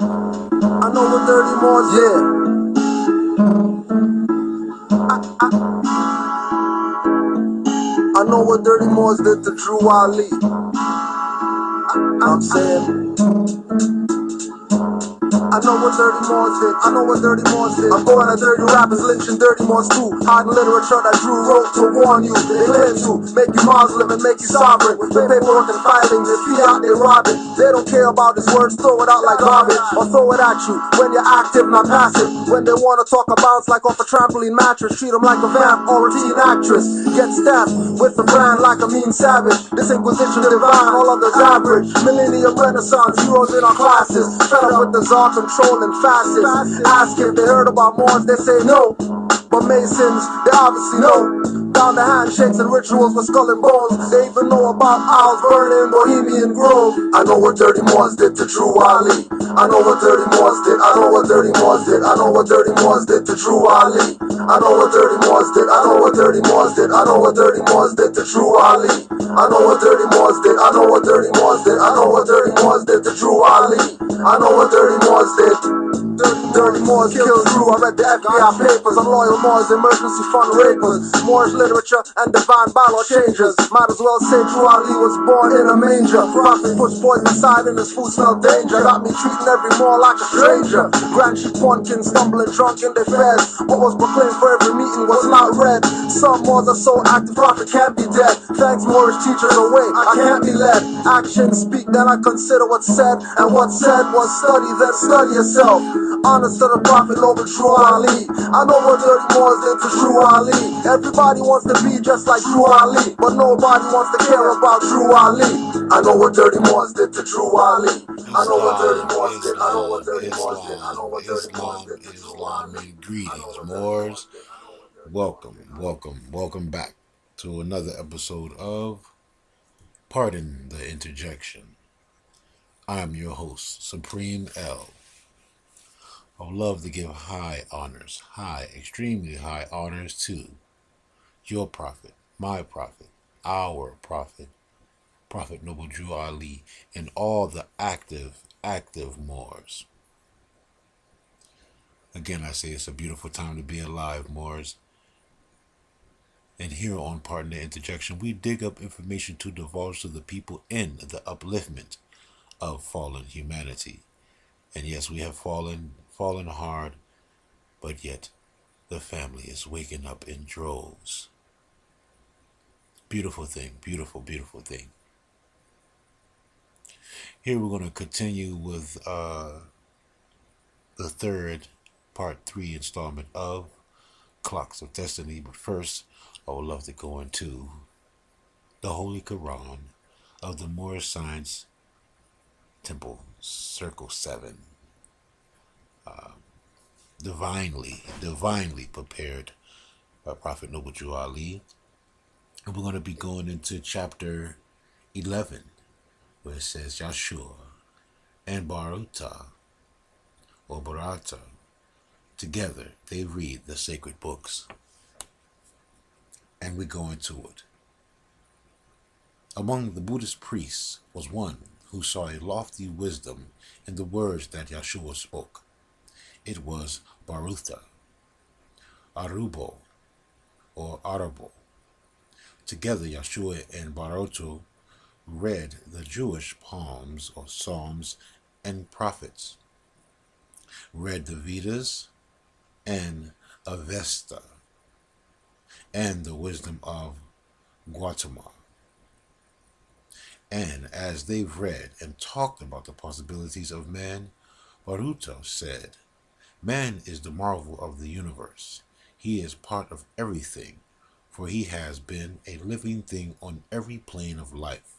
I know what dirty Moors, yeah. I know what dirty Moors did to Drew Ali. I'm saying, I know what dirty Moors did. I know what dirty Moors did. I'm going at dirty rappers, lynching dirty Moors too. Hiding literature that Drew wrote to warn you. They claim to make you Muslim and make you sovereign. With paperwork and filing, they feed out, they rob it. They don't care about his words, throw it out like garbage. Or throw it at you when you're active, not passive. When they wanna talk a bounce like off a trampoline mattress, treat them like a vamp or a teen actress. Get stabbed with a brand like a mean savage. This Inquisition divine, all others average. Millennium Renaissance, heroes in our classes. Fed up with the czar controlling fascists. Ask if they heard about Moors, they say no. But Masons, they obviously know. Down the handshakes and rituals with skull and bones. They even know about owls burning Bohemian Grove. I know what dirty Moors did to Drew Ali. I know what dirty Moors did. I know what dirty Moors did. I know what dirty Moors did to Drew Ali. I know what dirty Moors did. I know what dirty Moors did. I know what dirty Moors did to Drew Ali. I know what dirty Moors did. I know what dirty Moors did. I know what dirty Moors did to Drew Ali. I know what dirty Moors did. Dirty Moors killed Drew. I read the FBI papers on loyal Moors, emergency fund rapers, Moorish literature and divine bylaw changes. Might as well say Drew Ali was born in a manger. Prophet puts poison inside and his food smelled danger. Got me treating every Moor like a stranger. Grand Sheepwankin stumbling drunk in their feds. What was proclaimed for every meeting was not read. Some Moors are so active, Prophet can't be dead. Thanks Moorish teachers away, I can't be led. Actions speak, then I consider what's said. And what's said was study, then study yourself. Honest to the Prophet over Drew Ali. I know what dirty Moors did to Drew Ali. Everybody wants to be just like Drew Ali, but nobody wants to care about Drew Ali. I know what dirty Moors did to Drew Ali. I know what dirty Moors did. I know what dirty Moors did. I know what dirty Moors did to Drew Ali. Greetings, Moors. Welcome back to another episode of Pardon the Interjection. I'm your host, Supreme L. I would love to give extremely high honors to your prophet, my prophet, our prophet, Prophet Noble Drew Ali, and all the active Moors. Again, I say it's a beautiful time to be alive, Moors. And here on Pardon the Interjection, we dig up information to divulge to the people in the upliftment of fallen humanity. And yes, we have fallen hard, but yet the family is waking up in droves. Beautiful thing, beautiful thing. Here we're going to continue with the third, part 3 installment of Clocks of Destiny. But first, I would love to go into the Holy Quran of the Moorish Science Temple, Circle 7. Divinely prepared by Prophet Noble Drew Ali. And we're going to be going into chapter 11, where it says Yahshua and Baruta, or Barata, together they read the sacred books. And we go into it. Among the Buddhist priests was one who saw a lofty wisdom in the words that Yahshua spoke. It was Baruta, Arubo, or Arabo. Together, Yahshua and Baruto read the Jewish poems or psalms and prophets, read the Vedas and Avesta, and the wisdom of Gautama. And as they've read and talked about the possibilities of man, Baruto said, "Man is the marvel of the universe. He is part of everything, for he has been a living thing on every plane of life.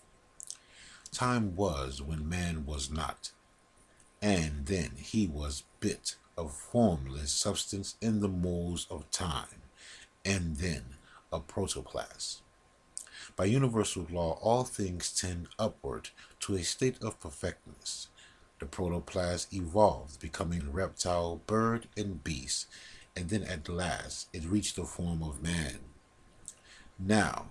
Time was when man was not, and then he was bit of formless substance in the molds of time, and then a protoplasm. By universal law, all things tend upward to a state of perfectness. The protoplasm evolved, becoming reptile, bird, and beast, and then at last it reached the form of man. Now,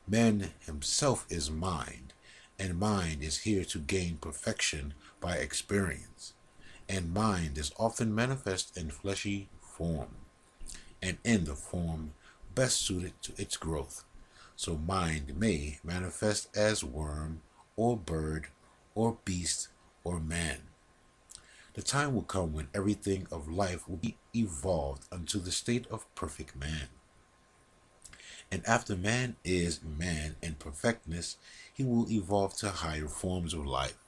man himself is mind, and mind is here to gain perfection by experience. and mind is often manifest in fleshy form, and in the form best suited to its growth. So mind may manifest as worm, or bird, or beast, or man. The time will come when everything of life will be evolved unto the state of perfect man. And after man is man in perfectness, he will evolve to higher forms of life.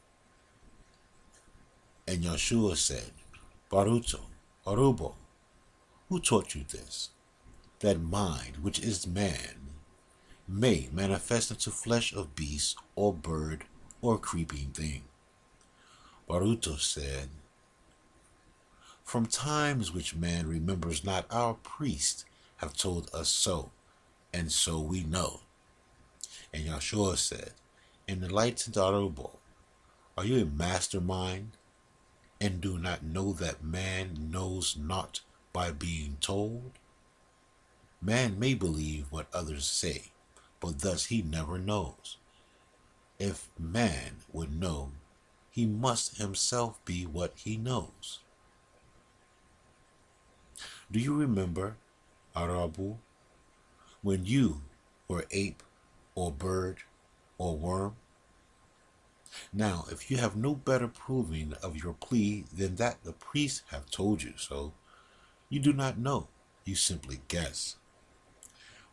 And Yeshua said, Baruto, Arubo, who taught you this? That mind, which is man, may manifest into flesh of beast, or bird, or creeping thing. Baruto said, from times which man remembers not, our priests have told us so, and so we know. And Yahshua said, enlightened Arubo, are you a mastermind, and do not know that man knows not by being told? Man may believe what others say, but thus he never knows. If man would know, he must himself be what he knows. Do you remember, Arabu, when you were ape, or bird, or worm? Now, if you have no better proving of your plea than that the priests have told you so, you do not know, you simply guess.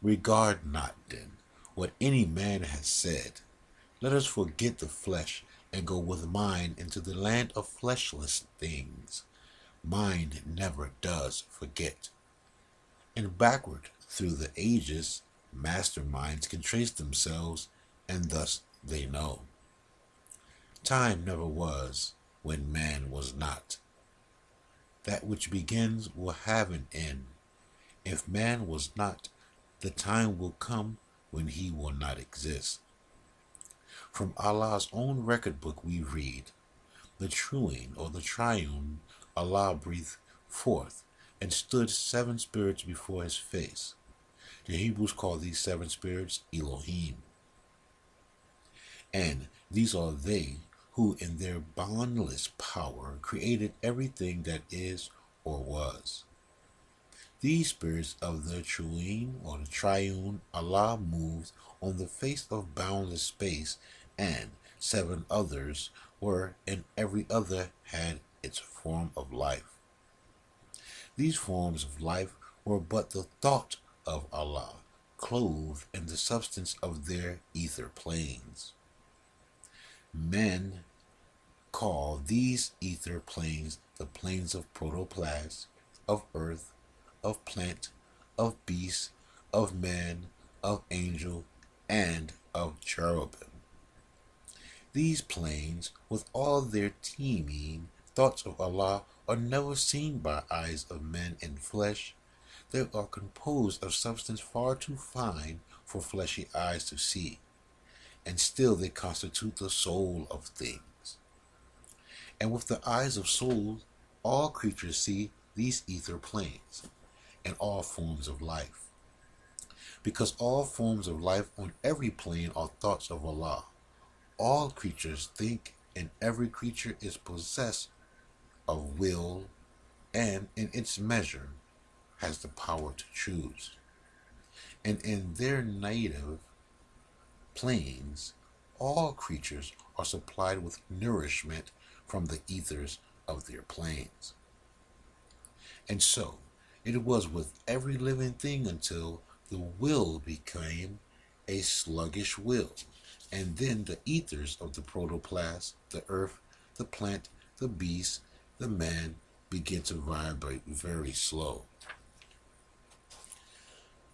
Regard not, then, what any man has said. Let us forget the flesh and go with mind into the land of fleshless things. Mind never does forget. And backward through the ages, masterminds can trace themselves, and thus they know. Time never was when man was not. That which begins will have an end. If man was not, the time will come when he will not exist. From Allah's own record book we read, the truing or the triune Allah breathed forth and stood 7 spirits before his face. The Hebrews call these 7 spirits Elohim. And these are they who in their boundless power created everything that is or was. These spirits of the Truine or the Triune Allah moved on the face of boundless space, and 7 others were, and every other had its form of life. These forms of life were but the thought of Allah, clothed in the substance of their ether planes. Men call these ether planes the planes of protoplasm, of earth, of plant, of beast, of man, of angel, and of cherubim. These planes, with all their teeming thoughts of Allah, are never seen by eyes of men in flesh. They are composed of substance far too fine for fleshy eyes to see, and still they constitute the soul of things. And with the eyes of soul, all creatures see these ether planes and all forms of life. Because all forms of life on every plane are thoughts of Allah. All creatures think, and every creature is possessed of will, and in its measure has the power to choose. And in their native planes, all creatures are supplied with nourishment from the ethers of their planes. And so, it was with every living thing until the will became a sluggish will, and then the ethers of the protoplasm, the earth, the plant, the beast, the man begin to vibrate very slow.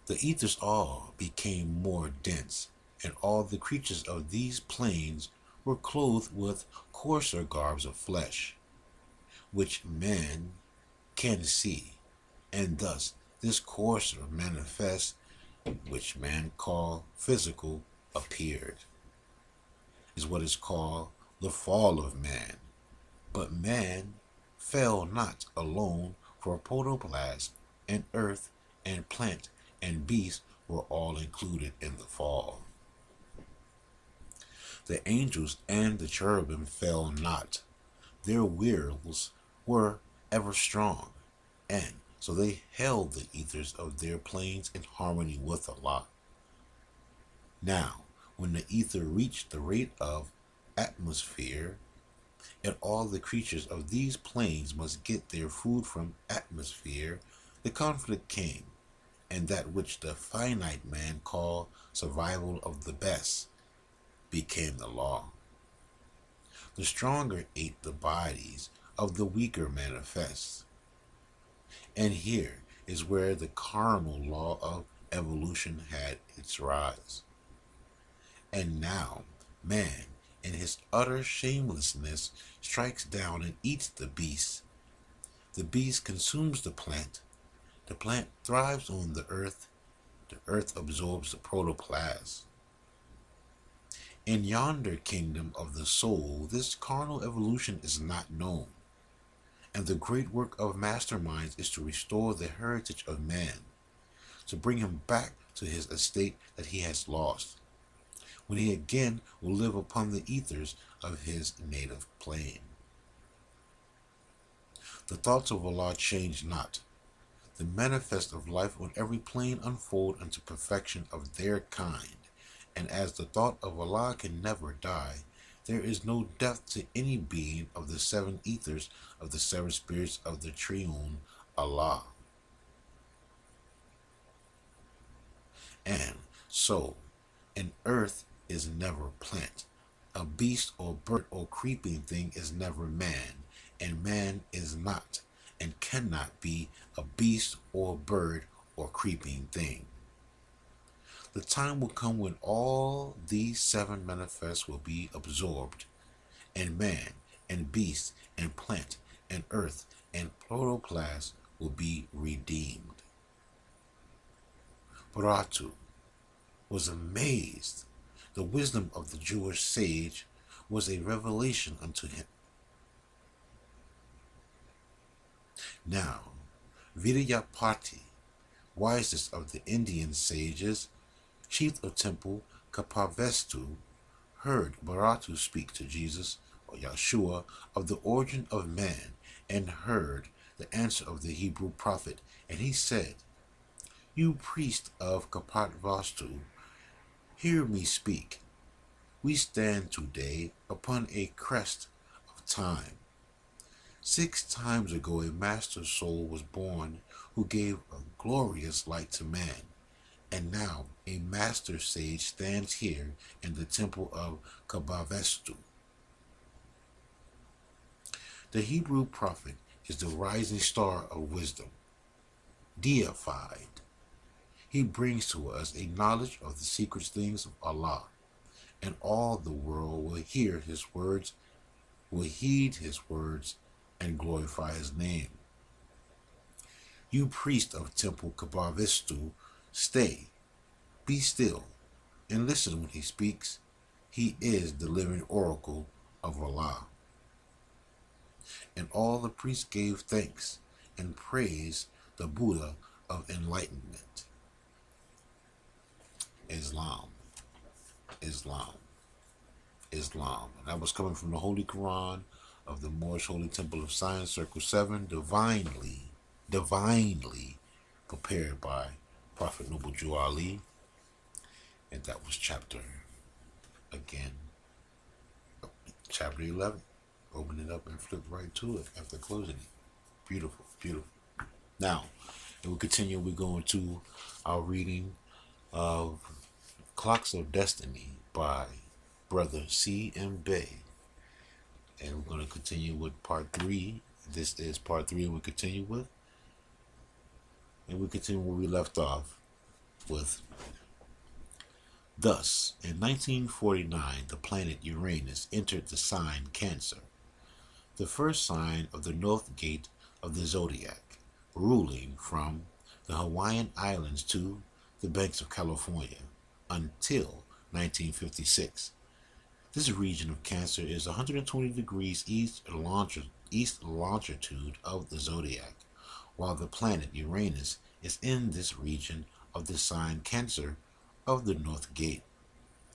The ethers all became more dense, and all the creatures of these planes were clothed with coarser garbs of flesh, which man can see, and thus this coarser manifest, which man call physical, appeared, is what is called the fall of man. But man fell not alone, for protoplasm and earth and plant and beast were all included in the fall. The angels and the cherubim fell not. Their wills were ever strong, and so they held the ethers of their planes in harmony with Allah. Now, when the ether reached the rate of atmosphere, and all the creatures of these planes must get their food from atmosphere, the conflict came, and that which the finite man called survival of the best became the law. The stronger ate the bodies of the weaker manifests. And here is where the carnal law of evolution had its rise. And now man, in his utter shamelessness, strikes down and eats the beast. The beast consumes the plant thrives on the earth absorbs the protoplasm. In yonder kingdom of the soul, this carnal evolution is not known, and the great work of masterminds is to restore the heritage of man, to bring him back to his estate that he has lost, when he again will live upon the ethers of his native plane. The thoughts of Allah change not. The manifest of life on every plane unfold unto perfection of their kind, and as the thought of Allah can never die, there is no death to any being of the seven ethers of the seven spirits of the Triune Allah. And so, an earth is never plant, a beast or bird or creeping thing is never man, and man is not and cannot be a beast or bird or creeping thing. The time will come when all these seven manifests will be absorbed, and man and beast and plant and earth and protoplasm will be redeemed. Baratu was amazed. The wisdom of the Jewish sage was a revelation unto him. Now, Vidyapati, wisest of the Indian sages, chief of temple Kapavestu, heard Baratu speak to Jesus, or Yeshua, of the origin of man, and heard the answer of the Hebrew prophet, and he said, "You priest of Kapatvastu, hear me speak. We stand today upon a crest of time. 6 times ago a master soul was born who gave a glorious light to man, and now a master sage stands here in the temple of Kabavestu. The Hebrew prophet is the rising star of wisdom, deified. He brings to us a knowledge of the secret things of Allah, and all the world will hear his words, will heed his words, and glorify his name. You priest of Temple Kabavistu, stay, be still, and listen when he speaks. He is the living oracle of Allah." And all the priests gave thanks and praised the Buddha of enlightenment. Islam. And that was coming from the Holy Quran of the Moorish Holy Temple of Science, Circle 7, divinely prepared by Prophet Noble Jew Ali. And that was chapter 11. Open it up and flip right to it after closing it. Beautiful, beautiful. Now, we'll continue. We're going to our reading of Clocks of Destiny by Brother C.M.Bey. And we're going to continue with part 3. This is part 3, and we continue where we left off with. Thus, in 1949, the planet Uranus entered the sign Cancer, the first sign of the north gate of the zodiac, ruling from the Hawaiian Islands to the banks of California until 1956. This region of Cancer is 120 degrees east longitude of the zodiac, while the planet Uranus is in this region of the sign Cancer of the North Gate.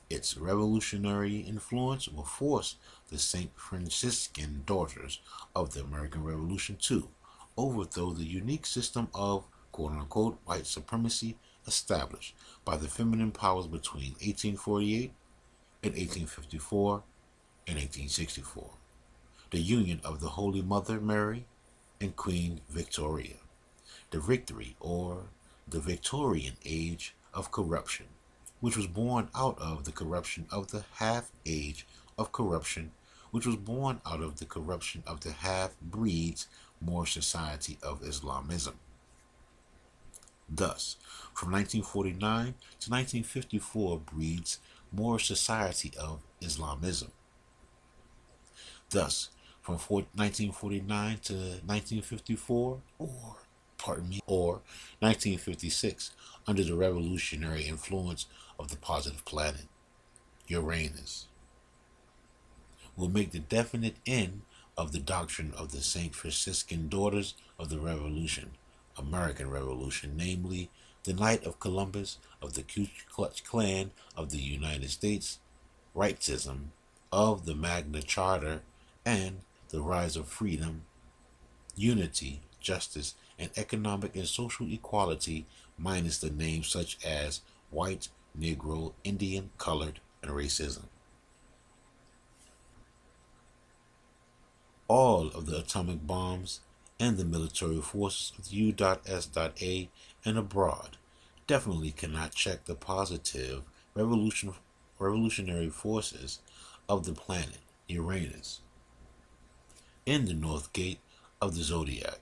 Its revolutionary influence will force the St. Franciscan daughters of the American Revolution to overthrow the unique system of quote-unquote white supremacy established by the feminine powers between 1848 and 1854 and 1864, the union of the Holy Mother Mary and Queen Victoria, the victory or the Victorian age of corruption, which was born out of the corruption of the half-age of corruption, which was born out of the corruption of the half-breeds Moorish society of Islamism. Thus, from 1949 to 1954 breeds Moorish society of Islamism. Thus, from 1949 to 1954, or 1956, under the revolutionary influence of the positive planet, Uranus, will make the definite end of the doctrine of the St. Franciscan daughters of the Revolution, American Revolution, namely the Knight of Columbus of the Ku Klux Klan of the United States, rightism of the Magna Charta, and the rise of freedom, unity, justice, and economic and social equality, minus the names such as white, Negro, Indian, colored, and racism. All of the atomic bombs and the military forces of U.S.A. and abroad definitely cannot check the positive revolutionary forces of the planet Uranus in the North Gate of the Zodiac,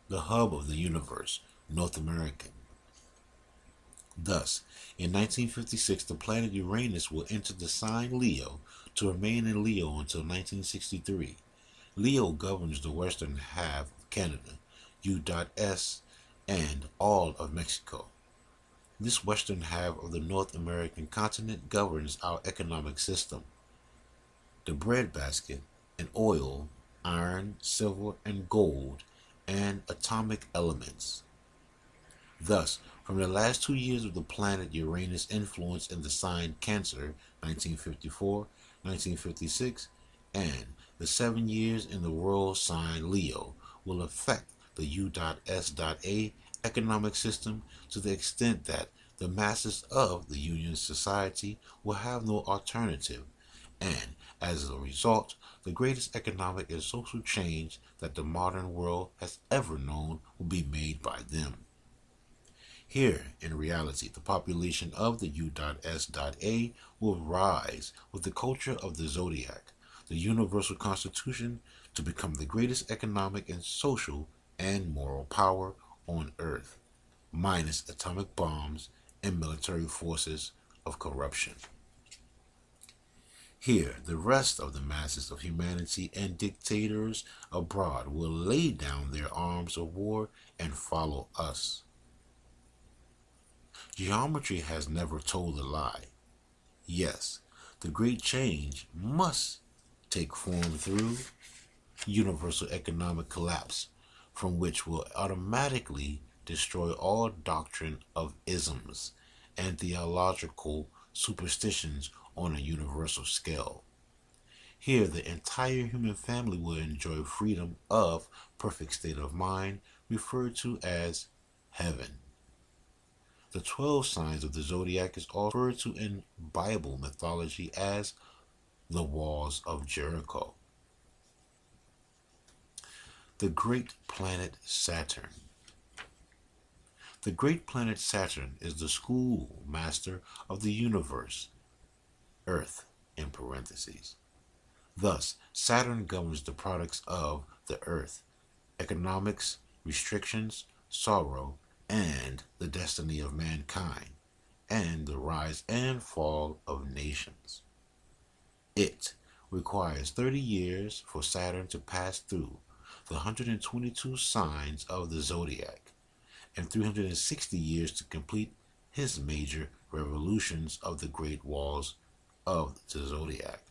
the hub of the universe, North American. Thus, in 1956, the planet Uranus will enter the sign Leo to remain in Leo until 1963. Leo governs the western half of Canada, U.S., and all of Mexico. This western half of the North American continent governs our economic system. The breadbasket and oil, iron, silver, and gold, and atomic elements. Thus, from the last 2 years of the planet Uranus' influence in the sign Cancer, 1954, 1956, and the 7 years in the royal sign Leo, will affect the U.S.A. economic system to the extent that the masses of the Union society will have no alternative, and as a result, the greatest economic and social change that the modern world has ever known will be made by them. Here, in reality, the population of the U.S.A. will rise with the culture of the zodiac, the universal constitution, to become the greatest economic and social and moral power on earth, minus atomic bombs and military forces of corruption. Here, the rest of the masses of humanity and dictators abroad will lay down their arms of war and follow us. Geometry has never told a lie. Yes, the great change must take form through universal economic collapse, from which will automatically destroy all doctrine of isms and theological superstitions on a universal scale. Here, the entire human family will enjoy freedom of perfect state of mind, referred to as heaven. The 12 signs of the zodiac is also referred to in Bible mythology as the walls of Jericho. The great planet Saturn. The great planet Saturn is the schoolmaster of the universe, Earth in parentheses. Thus, Saturn governs the products of the Earth, economics, restrictions, sorrow, and the destiny of mankind, and the rise and fall of nations. It requires 30 years for Saturn to pass through the 122 signs of the zodiac, and 360 years to complete his major revolutions of the great walls of the zodiac.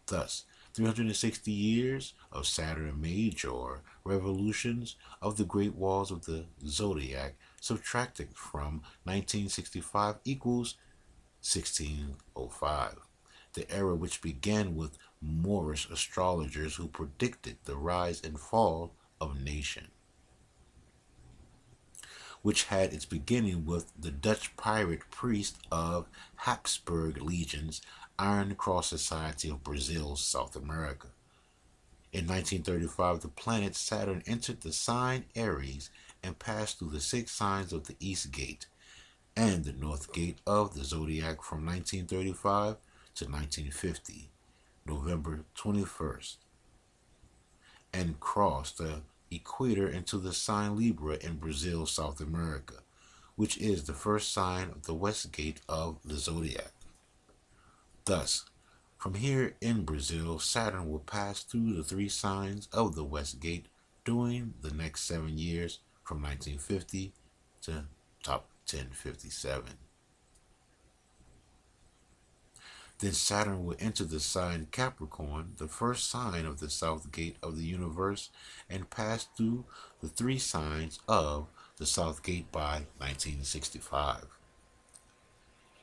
Thus, 360 years of Saturn major revolutions of the great walls of the zodiac subtracted from 1965 equals 1605, the era which began with Moorish astrologers who predicted the rise and fall of nation, which had its beginning with the Dutch pirate priest of Habsburg legions, Iron Cross Society of Brazil, South America. In 1935, the planet Saturn entered the sign Aries and passed through the six signs of the East Gate and the North Gate of the zodiac from 1935 to 1950, November 21st, and crossed the equator into the sign Libra in Brazil, South America, which is the first sign of the West Gate of the zodiac. Thus, from here in Brazil, Saturn will pass through the three signs of the West Gate during the next 7 years from 1950 to top 1057. Then Saturn will enter the sign Capricorn, the first sign of the South Gate of the universe, and pass through the three signs of the South Gate by 1965.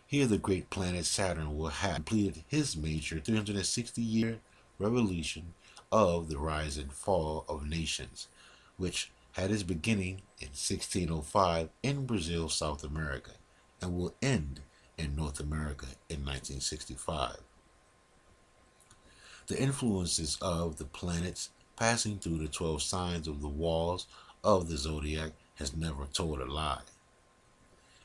Here the great planet Saturn will have completed his major 360-year revolution of the rise and fall of nations, which had its beginning in 1605 in Brazil, South America, and will end in North America in 1965. The influences of the planets passing through the 12 signs of the walls of the zodiac has never told a lie.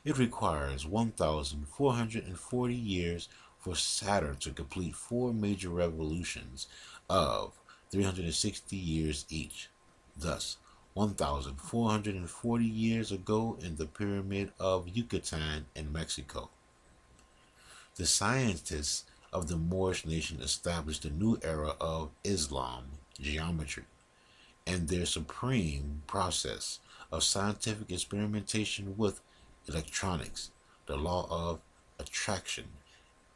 It requires 1,440 years for Saturn to complete four major revolutions of 360 years each. Thus, 1,440 years ago in the Pyramid of Yucatan in Mexico, the scientists of the Moorish nation established a new era of Islam geometry, and their supreme process of scientific experimentation with electronics, the law of attraction,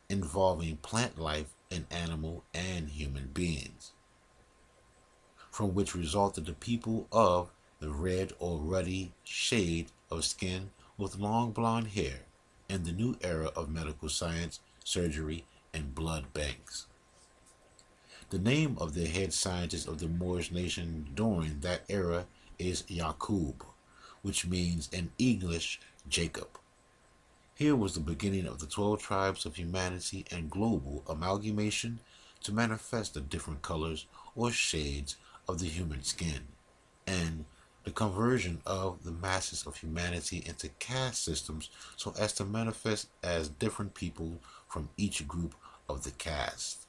involving plant life in animal and human beings, from which resulted the people of the red or ruddy shade of skin with long blonde hair, and the new era of medical science, surgery, and blood banks. The name of the head scientist of the Moorish nation during that era is Yaqub, which means in English Jacob. Here was the beginning of the 12 tribes of humanity and global amalgamation to manifest the different colors or shades of the human skin, and the conversion of the masses of humanity into caste systems so as to manifest as different people from each group of the caste.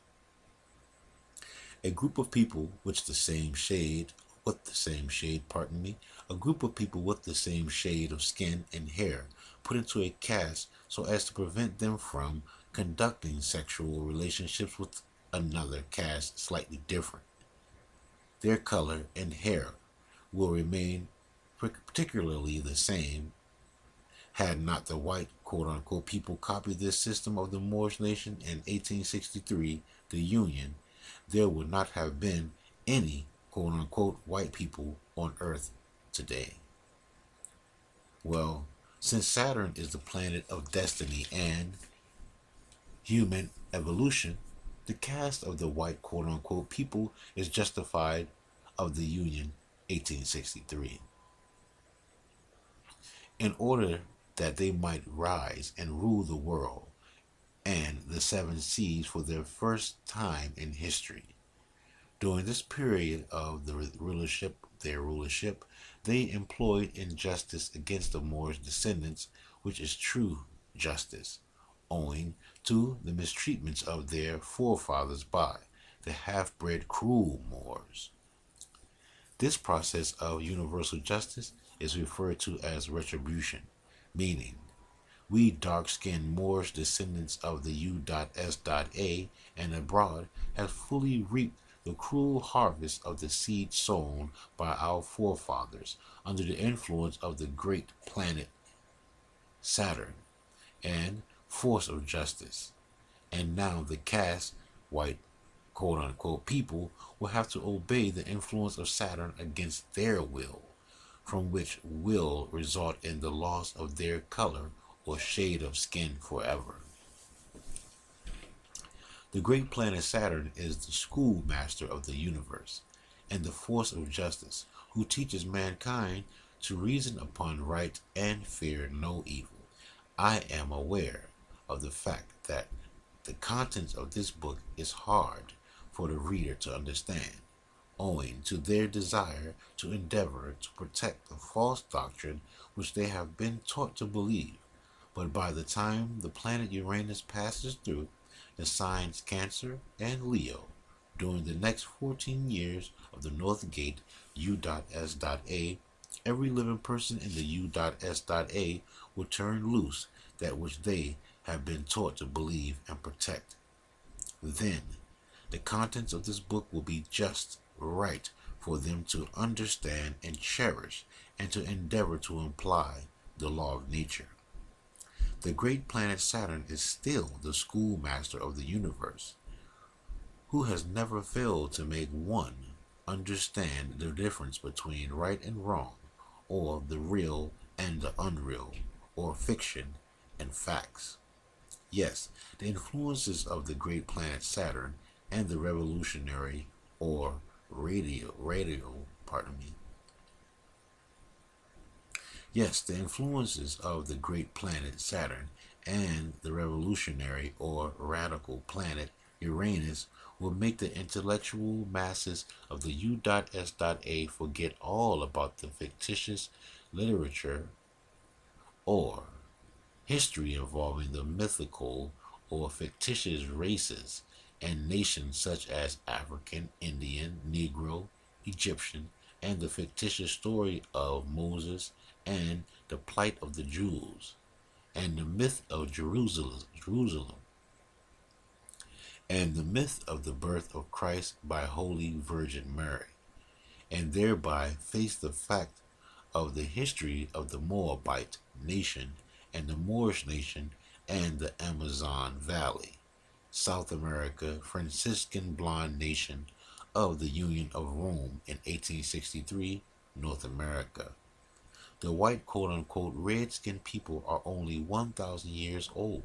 A group of people with the same shade, a group of people with the same shade of skin and hair put into a caste so as to prevent them from conducting sexual relationships with another caste slightly different. Their color and hair will remain particularly the same. Had not the white quote-unquote people copied this system of the Moorish nation in 1863, the Union, there would not have been any quote-unquote white people on Earth today. Well, since Saturn is the planet of destiny and human evolution, the caste of the white quote-unquote people is justified of the Union 1863. In order that they might rise and rule the world and the seven seas for their first time in history. During this period of their rulership, they employed injustice against the Moorish descendants, which is true justice, owing to the mistreatments of their forefathers by the half-bred cruel Moors. This process of universal justice is referred to as retribution, meaning we dark-skinned Moorish descendants of the U.S.A. and abroad have fully reaped the cruel harvest of the seed sown by our forefathers under the influence of the great planet Saturn and force of justice. And now the caste, white quote-unquote people, will have to obey the influence of Saturn against their will, from which will result in the loss of their color or shade of skin forever. The great planet Saturn is the schoolmaster of the universe and the force of justice, who teaches mankind to reason upon right and fear no evil. I am aware of the fact that the contents of this book is hard for the reader to understand, owing to their desire to endeavor to protect the false doctrine which they have been taught to believe. But by the time the planet Uranus passes through the signs Cancer and Leo during the next 14 years of the North Gate U.S.A, every living person in the U.S.A will turn loose that which they have been taught to believe and protect. Then the contents of this book will be just right for them to understand and cherish and to endeavor to imply the law of nature. The great planet Saturn is still the schoolmaster of the universe, who has never failed to make one understand the difference between right and wrong, or the real and the unreal, or fiction and facts. Yes, the influences of the great planet Saturn and the revolutionary or pardon me. Yes, the influences of the great planet Saturn and the revolutionary or radical planet Uranus will make the intellectual masses of the U.S.A forget all about the fictitious literature or history involving the mythical or fictitious races and nations such as African, Indian, Negro, Egyptian, and the fictitious story of Moses and the plight of the Jews, and the myth of Jerusalem, and the myth of the birth of Christ by Holy Virgin Mary, and thereby face the fact of the history of the Moabite nation and the Moorish nation and the Amazon Valley, South America, Franciscan blonde nation of the Union of Rome in 1863, North America. The white quote-unquote red-skinned people are only 1,000 years old.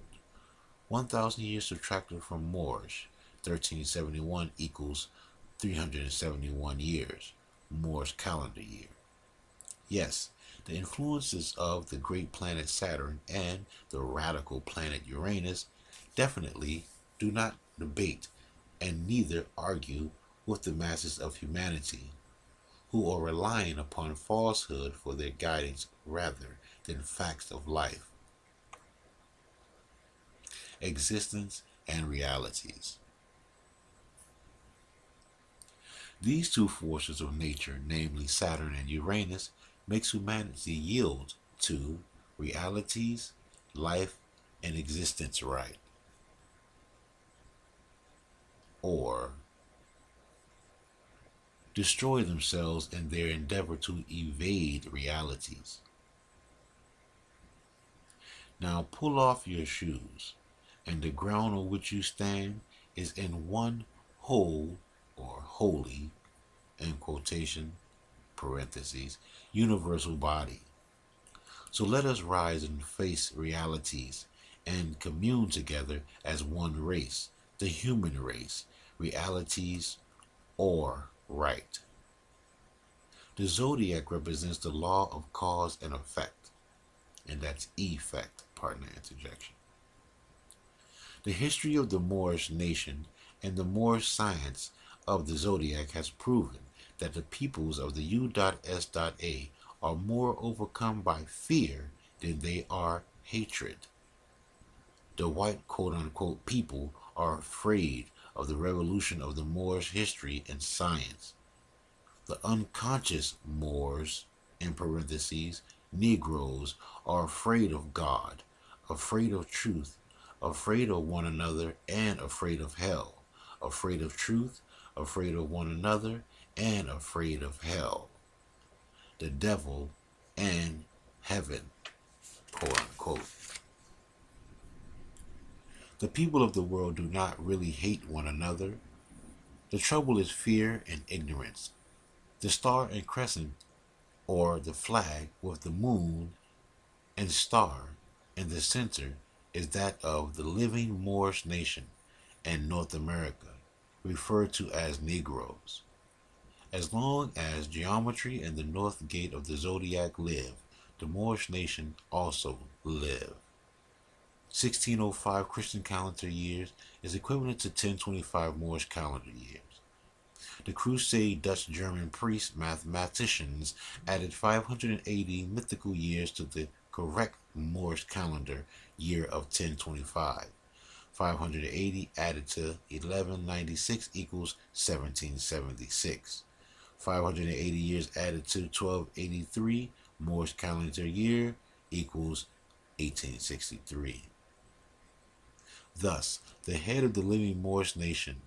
1,000 years subtracted from Moorish, 1371 equals 371 years, Moorish calendar year. Yes, the influences of the great planet Saturn and the radical planet Uranus definitely do not debate and neither argue with the masses of humanity, who are relying upon falsehood for their guidance rather than facts of life, existence, and realities. These two forces of nature, namely Saturn and Uranus, makes humanity yield to realities, life, and existence right, or destroy themselves in their endeavor to evade realities. Now pull off your shoes, and the ground on which you stand is in one whole or holy, in quotation, parentheses, universal body. So let us rise and face realities and commune together as one race, the human race, realities or right. The zodiac represents the law of cause and effect, and that's effect, partner interjection. The history of the Moorish nation and the Moorish science of the zodiac has proven that the peoples of the U.S.A are more overcome by fear than they are hatred. The white quote-unquote people are afraid of the revolution of the Moorish history and science. The unconscious Moors, in parentheses, Negroes, are afraid of God, afraid of truth, afraid of one another, and afraid of hell. Afraid of truth, afraid of one another, and afraid of hell, the devil, and heaven, quote unquote. The people of the world do not really hate one another. The trouble is fear and ignorance. The star and crescent, or the flag with the moon and star in the center, is that of the living Moorish nation, and North America, referred to as Negroes. As long as geometry and the north gate of the zodiac live, the Moorish nation also live. 1605 Christian calendar years is equivalent to 1025 Moorish calendar years. The Crusade Dutch German priests mathematicians added 580 mythical years to the correct Moorish calendar year of 1025. 580 added to 1196 equals 1776. 580 years added to 1283 Moorish calendar year equals 1863. Thus, the head of the living Moorish nation,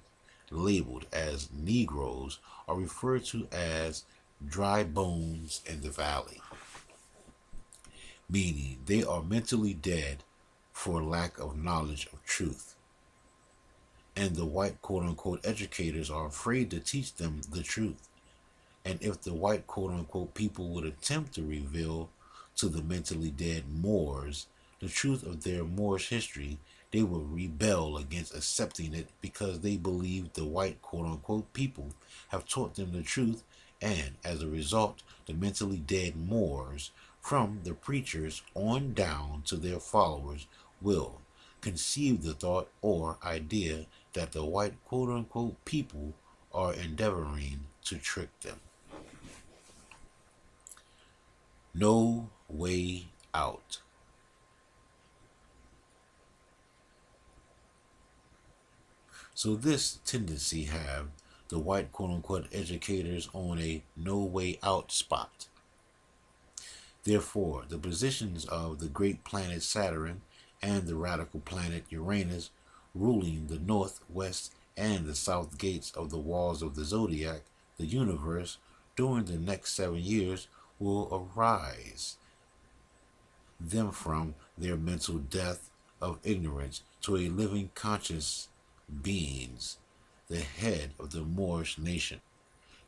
labeled as Negroes, are referred to as dry bones in the valley, meaning they are mentally dead for lack of knowledge of truth. And the white quote-unquote educators are afraid to teach them the truth. And if the white quote-unquote people would attempt to reveal to the mentally dead Moors the truth of their Moorish history, they would rebel against accepting it because they believe the white quote-unquote people have taught them the truth, and as a result, the mentally dead Moors, from the preachers on down to their followers, will conceive the thought or idea that the white quote-unquote people are endeavoring to trick them. No way out. So this tendency have the white quote-unquote educators on a no way out spot. Therefore, the positions of the great planet Saturn and the radical planet Uranus ruling the north, west, and the south gates of the walls of the zodiac, the universe, during the next 7 years will arise them from their mental death of ignorance to a living conscious beings, the head of the Moorish nation.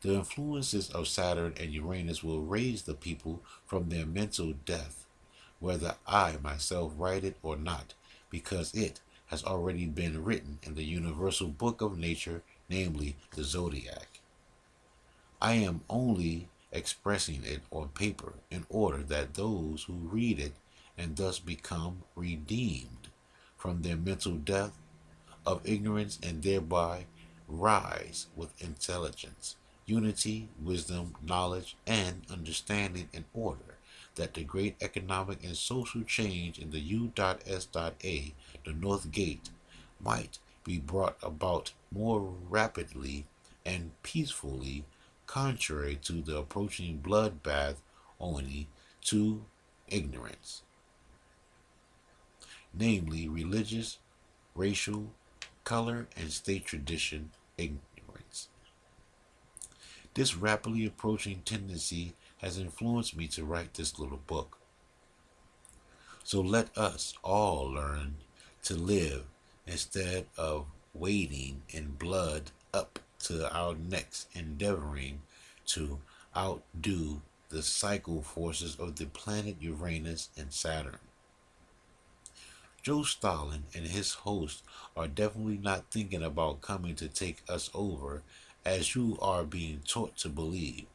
The influences of Saturn and Uranus will raise the people from their mental death, whether I myself write it or not, because it has already been written in the universal book of nature, namely the zodiac. I am only expressing it on paper in order that those who read it and thus become redeemed from their mental death of ignorance and thereby rise with intelligence, unity, wisdom, knowledge, and understanding in order that the great economic and social change in the U.S.A, the North Gate, might be brought about more rapidly and peacefully, contrary to the approaching bloodbath owing to ignorance, namely religious, racial, color, and state tradition ignorance. This rapidly approaching tendency has influenced me to write this little book. So let us all learn to live instead of wading in blood up to our necks, endeavoring to outdo the cycle forces of the planet Uranus and Saturn. Joe Stalin and his host are definitely not thinking about coming to take us over, as you are being taught to believe.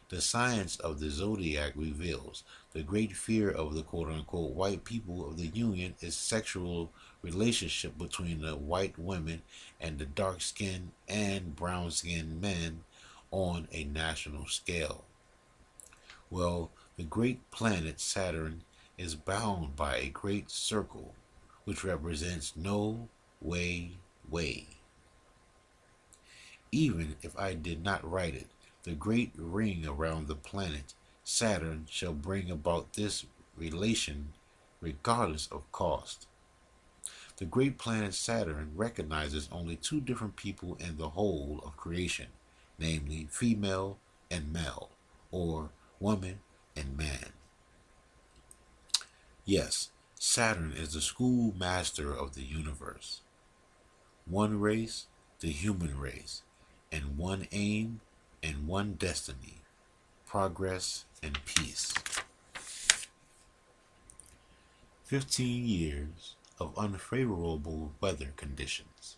The science of the zodiac reveals the great fear of the quote-unquote white people of the Union is sexual relationship between the white women and the dark-skinned and brown-skinned men on a national scale. Well, the great planet Saturn is bound by a great circle, which represents no way. Even if I did not write it, the great ring around the planet Saturn shall bring about this relation regardless of cost. The great planet Saturn recognizes only two different people in the whole of creation, namely female and male, or woman and man. Yes, Saturn is the schoolmaster of the universe. One race, the human race, and one aim and one destiny, progress and peace. 15 years of unfavorable weather conditions.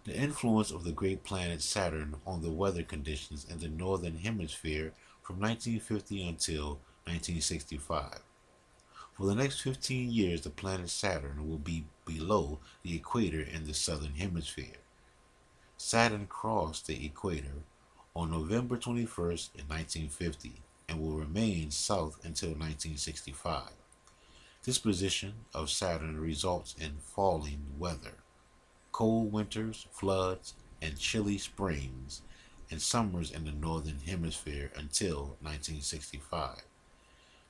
The influence of the great planet Saturn on the weather conditions in the northern hemisphere from 1950 until 1965. For the next 15 years, the planet Saturn will be below the equator in the southern hemisphere. Saturn crossed the equator on November 21st, 1950, and will remain south until 1965. This position of Saturn results in falling weather, cold winters, floods, and chilly springs and summers in the northern hemisphere until 1965.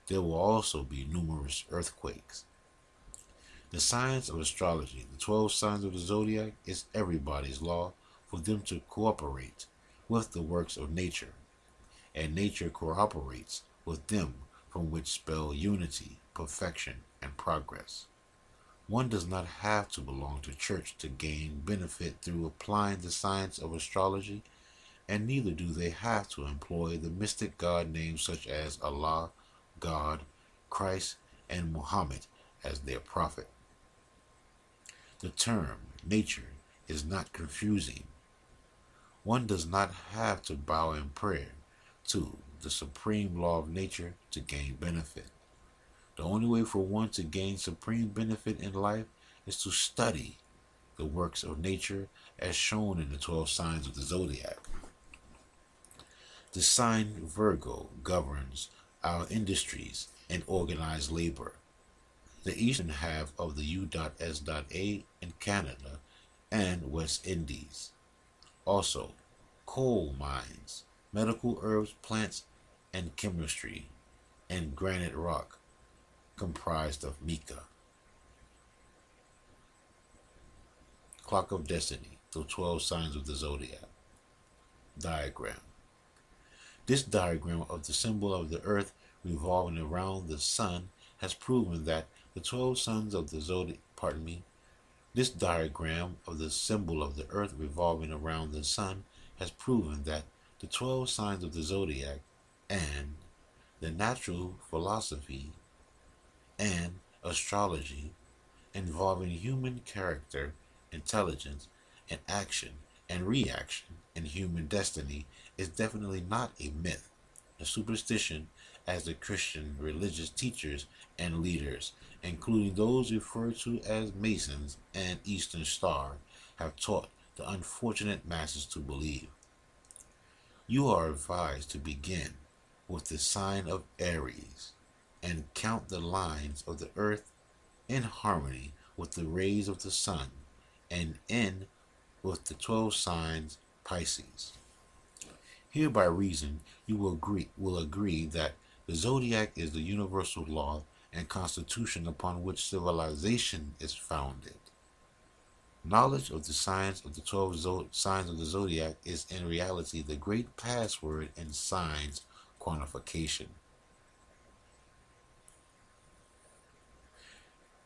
There will also be numerous earthquakes. The science of astrology, the 12 signs of the zodiac, is everybody's law for them to cooperate with the works of nature, and nature cooperates with them, from which spell unity, perfection, and progress. One does not have to belong to church to gain benefit through applying the science of astrology, and neither do they have to employ the mystic god names such as Allah, God, Christ, and Muhammad as their prophet. The term nature is not confusing. One does not have to bow in prayer to the supreme law of nature to gain benefit. The only way for one to gain supreme benefit in life is to study the works of nature as shown in the 12 signs of the zodiac. The sign Virgo governs our industries and organized labor. The eastern half of the U.S.A in Canada and West Indies. Also, coal mines, medical herbs, plants, and chemistry, and granite rock comprised of mica. Clock of Destiny, the 12 signs of the zodiac. Diagram. This diagram of the symbol of the earth revolving around the sun has proven that the 12 signs of the zodiac, this diagram of the symbol of the earth revolving around the sun has proven that the 12 signs of the zodiac and the natural philosophy and astrology involving human character, intelligence, and action and reaction in human destiny is definitely not a myth, a superstition, as the Christian religious teachers and leaders, including those referred to as Masons and Eastern Star, have taught the unfortunate masses to believe. You are advised to begin with the sign of Aries and count the lines of the earth in harmony with the rays of the sun, and end with the 12 signs Pisces. Here by reason you will agree that the zodiac is the universal law and constitution upon which civilization is founded. Knowledge of the science of the 12 signs of the zodiac is in reality the great password in science quantification.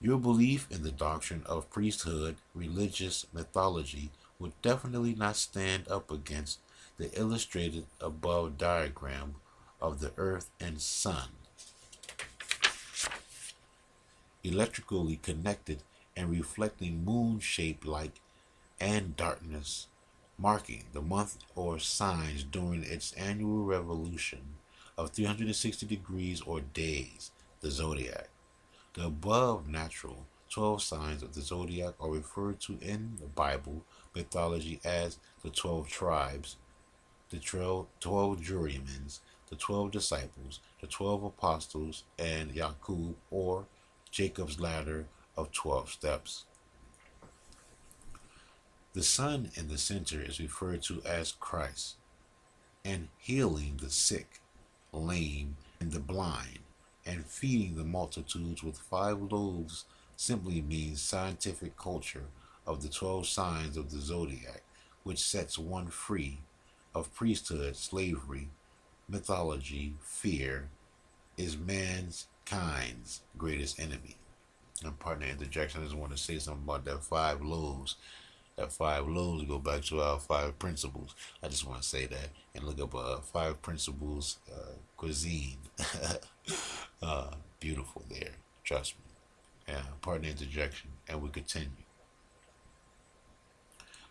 Your belief in the doctrine of priesthood, religious mythology, would definitely not stand up against the illustrated above diagram of the earth and sun, electrically connected and reflecting moon-shaped light and darkness, marking the month or signs during its annual revolution of 360 degrees or days, the zodiac. The above natural 12 signs of the zodiac are referred to in the Bible mythology as the 12 tribes, the 12 jurymens, the 12 disciples, the 12 apostles, and Yaqub, or Jacob's ladder of 12 steps. The sun in the center is referred to as Christ, and healing the sick, lame, and the blind, and feeding the multitudes with 5 loaves simply means scientific culture of the 12 signs of the zodiac, which sets one free of priesthood, slavery, mythology, fear, is mankind's greatest enemy. And partner Interjection, I just want to say something about that 5 loaves. That 5 loaves go back to our 5 principles. I just want to say that and look up 5 principles cuisine. Beautiful there, trust me. Yeah, partner Interjection, and we continue.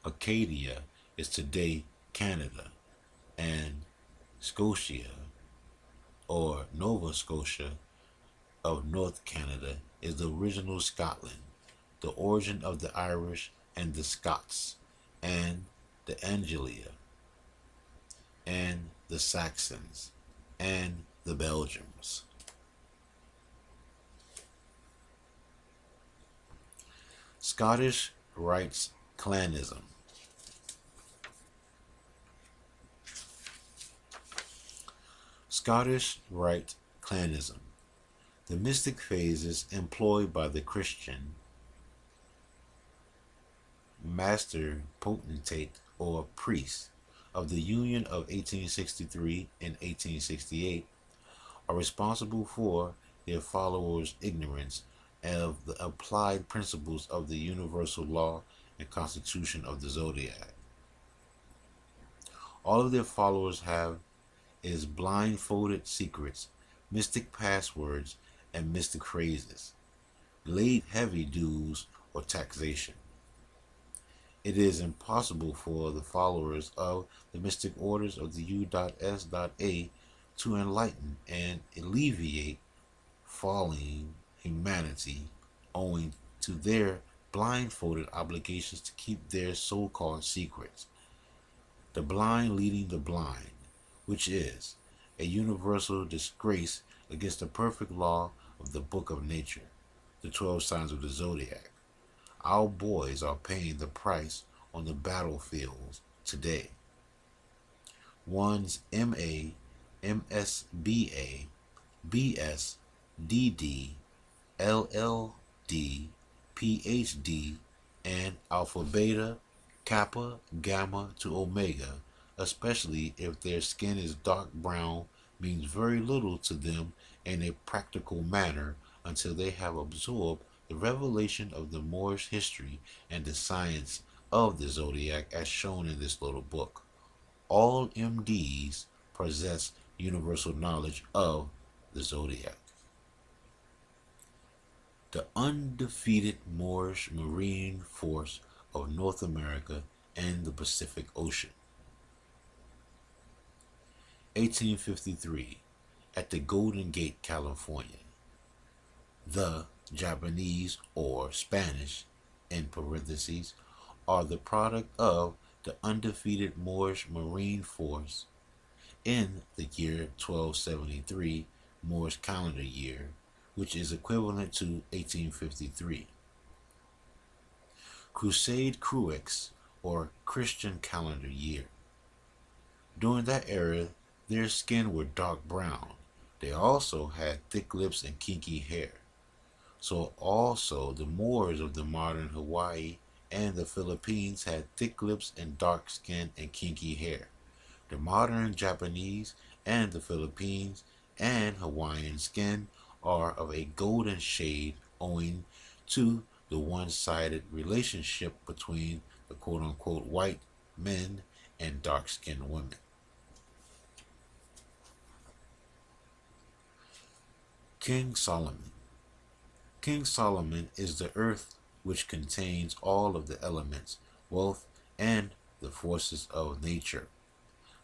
Acadia is today Canada, and Scotia, or Nova Scotia of North Canada, is the original Scotland, the origin of the Irish and the Scots, and the Anglia, and the Saxons, and the Belgians. Scottish Rites Clanism. Scottish Rite Clanism. The mystic phases employed by the Christian master potentate or priest of the Union of 1863 and 1868 are responsible for their followers' ignorance of the applied principles of the universal law and constitution of the zodiac. All of their followers have is blindfolded secrets, mystic passwords, and mystic phrases, laid heavy dues or taxation. It is impossible for the followers of the mystic orders of the U.S.A. to enlighten and alleviate falling humanity owing to their blindfolded obligations to keep their so-called secrets. The blind leading the blind, which is a universal disgrace against the perfect law of the book of nature, the 12 signs of the zodiac. Our boys are paying the price on the battlefields today. One's M.A., M.S.B.A., B.S., D.D., LL.D., Ph.D., and Alpha Beta, Kappa, Gamma to Omega, especially if their skin is dark brown, means very little to them in a practical manner until they have absorbed the revelation of the Moorish history and the science of the zodiac as shown in this little book. All MDs possess universal knowledge of the zodiac. The undefeated Moorish Marine Force of North America and the Pacific Ocean. 1853, at the Golden Gate, California. The Japanese or Spanish, in parentheses, are the product of the undefeated Moorish Marine Force in the year 1273 Moorish calendar year, which is equivalent to 1853. Crusade Cruix, or Christian calendar year. During that era, their skin were dark brown. They also had thick lips and kinky hair. So also the Moors of the modern Hawaii and the Philippines had thick lips and dark skin and kinky hair. The modern Japanese and the Philippines and Hawaiian skin are of a golden shade owing to the one-sided relationship between the quote-unquote white men and dark-skinned women. King Solomon. King Solomon is the earth which contains all of the elements, wealth, and the forces of nature.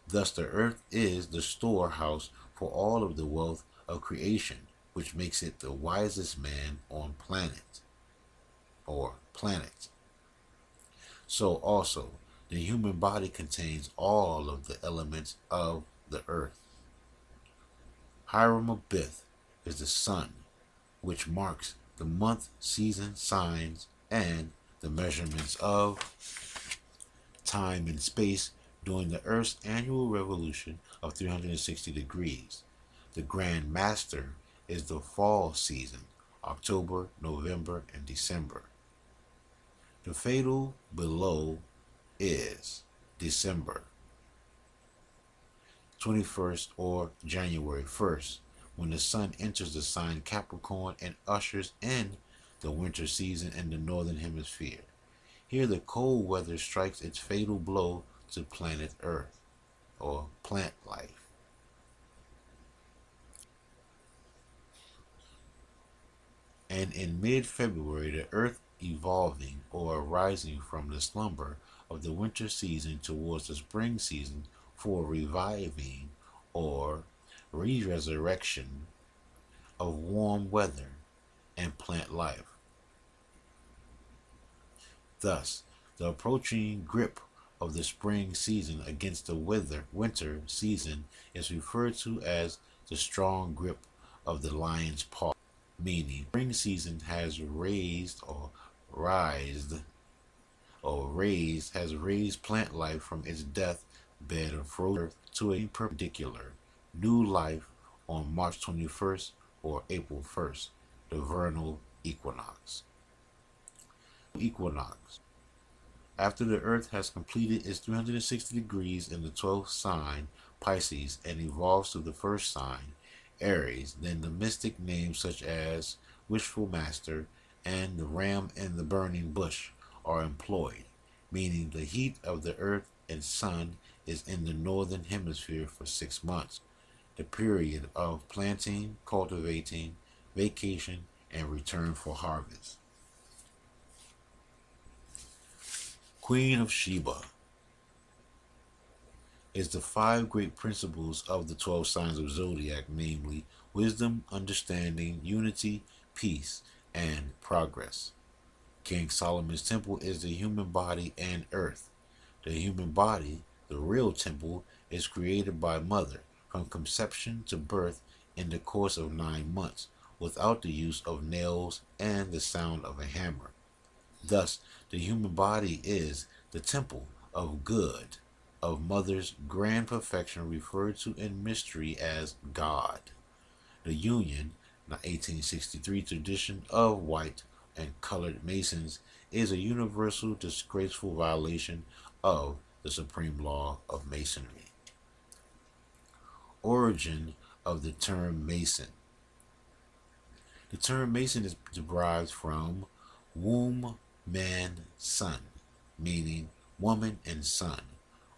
Thus the earth is the storehouse for all of the wealth of creation, which makes it the wisest man on planet. So also, the human body contains all of the elements of the earth. Hiram Abith is the sun, which marks the month, season, signs, and the measurements of time and space during the Earth's annual revolution of 360 degrees. The Grand Master is the fall season, October, November, and December. The fatal below is December 21st or January 1st, when the sun enters the sign Capricorn and ushers in the winter season in the northern hemisphere. Here the cold weather strikes its fatal blow to planet Earth, or plant life. And in mid-February, the Earth evolving or arising from the slumber of the winter season towards the spring season for reviving or re-resurrection of warm weather and plant life. Thus, the approaching grip of the spring season against the winter season is referred to as the strong grip of the lion's paw, meaning spring season has raised plant life from its death bed of frozen earth to a perpendicular new life on March 21st or April 1st, the vernal equinox. After the Earth has completed its 360 degrees in the 12th sign, Pisces, and evolves to the first sign, Aries, then the mystic names such as Wishful Master and the Ram in the Burning Bush are employed, meaning the heat of the Earth and Sun is in the northern hemisphere for 6 months, the period of planting, cultivating, vacation, and return for harvest. Queen of Sheba is the 5 great principles of the 12 signs of zodiac, namely wisdom, understanding, unity, peace, and progress. King Solomon's temple is the human body and earth. The human body, the real temple, is created by mother from conception to birth in the course of 9 months, without the use of nails and the sound of a hammer. Thus, the human body is the temple of good, of mother's grand perfection, referred to in mystery as God. The Union, the 1863 tradition of white and colored Masons, is a universal, disgraceful violation of the supreme law of Masonry. Origin of the term Mason. The term Mason is derived from womb, man, son, meaning woman and son,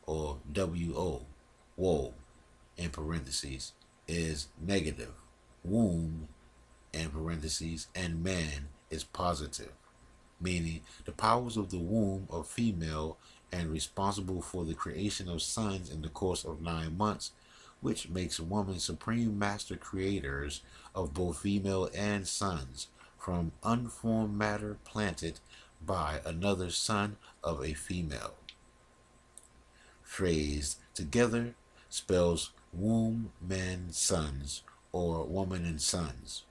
or W-O, woe, in parentheses, is negative. Womb, in parentheses, and man is positive, meaning the powers of the womb of female and responsible for the creation of sons in the course of 9 months, which makes women supreme master creators of both female and sons from unformed matter planted by another son of a female. Phrased together spells womb, men, sons, or woman and sons.